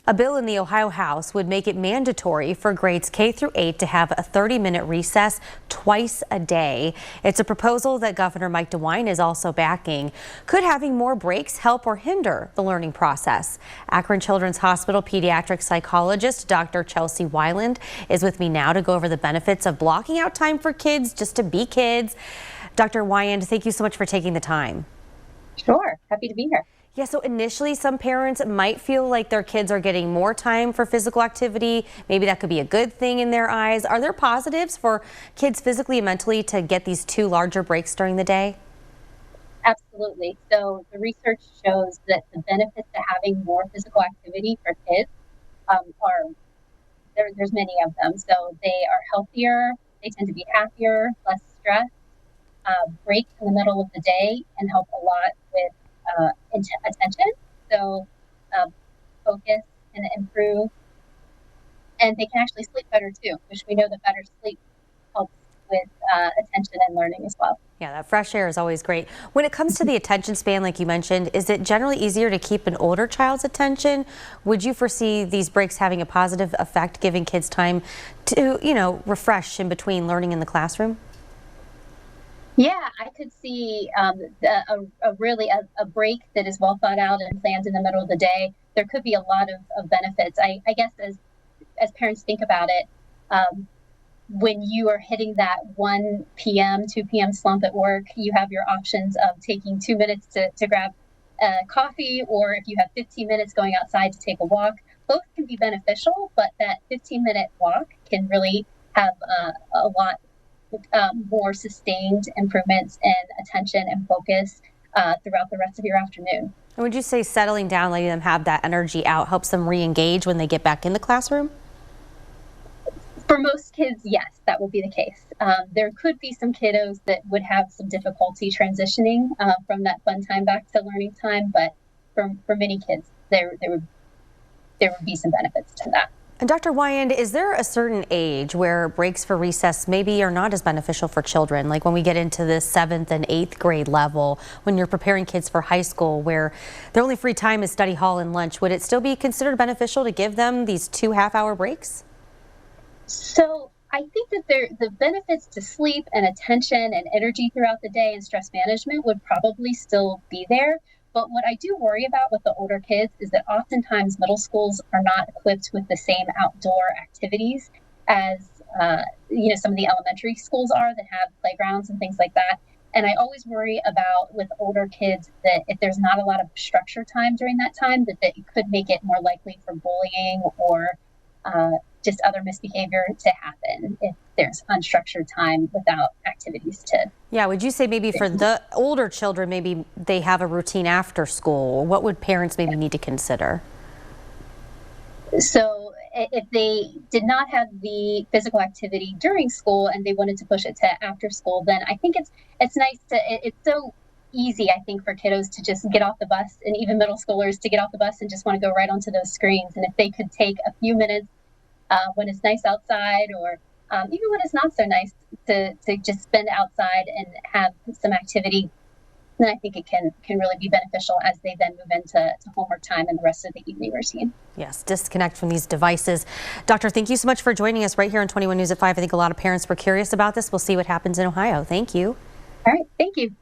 A bill in the Ohio House would make it mandatory for grades K through 8 to have a 30-minute recess twice a day. It's a proposal that Governor Mike DeWine is also backing. Could having more breaks help or hinder the learning process? Akron Children's Hospital pediatric psychologist Dr. Chelsea Weiland is with me now to go over the benefits of blocking out time for kids just to be kids. Dr. Weiland, thank you so much for taking the time. Sure, happy to be here. Yeah, so initially some parents might feel like their kids are getting more time for physical activity. Maybe that could be a good thing in their eyes. Are there positives for kids physically and mentally to get these two larger breaks during the day? Absolutely. So the research shows that the benefits to having more physical activity for kids there's many of them. So they are healthier, they tend to be happier, less stressed. Breaks in the middle of the day can help a lot with attention, so focus can improve, and they can actually sleep better too, which we know that better sleep helps with attention and learning as well. Yeah, that fresh air is always great. When it comes to the attention span, like you mentioned, is it generally easier to keep an older child's attention? Would you foresee these breaks having a positive effect, giving kids time to, refresh in between learning in the classroom? Yeah, I could see a break that is well thought out and planned in the middle of the day. There could be a lot of benefits. I guess as parents think about it, when you are hitting that 1 p.m., 2 p.m. slump at work, you have your options of taking 2 minutes to grab coffee, or if you have 15 minutes going outside to take a walk. Both can be beneficial, but that 15-minute walk can really have a lot more sustained improvements in attention and focus throughout the rest of your afternoon. And would you say settling down, letting them have that energy out, helps them re-engage when they get back in the classroom? For most kids, yes, that will be the case. There could be some kiddos that would have some difficulty transitioning from that fun time back to learning time, but for many kids, there would be some benefits to that. And Dr. Weiland, is there a certain age where breaks for recess maybe are not as beneficial for children? Like when we get into the 7th and 8th grade level, when you're preparing kids for high school, where their only free time is study hall and lunch, would it still be considered beneficial to give them these 2 half-hour breaks? So I think that the benefits to sleep and attention and energy throughout the day and stress management would probably still be there. But what I do worry about with the older kids is that oftentimes middle schools are not equipped with the same outdoor activities as some of the elementary schools are that have playgrounds and things like that. And I always worry about with older kids that if there's not a lot of structure time during that time, that it could make it more likely for bullying or just other misbehavior to happen if there's unstructured time without activities to. Yeah, would you say maybe for the older children, maybe they have a routine after school? What would parents maybe need to consider? So if they did not have the physical activity during school and they wanted to push it to after school, then I think it's nice it's so easy, I think, for kiddos to just get off the bus, and even middle schoolers to get off the bus and just want to go right onto those screens. And if they could take a few minutes when it's nice outside, or even when it's not so nice, to just spend outside and have some activity, then I think it can really be beneficial as they then move into homework time and the rest of the evening routine. Yes, disconnect from these devices. Doctor, thank you so much for joining us right here on 21 News at 5. I think a lot of parents were curious about this. We'll see what happens in Ohio. Thank you. All right, thank you.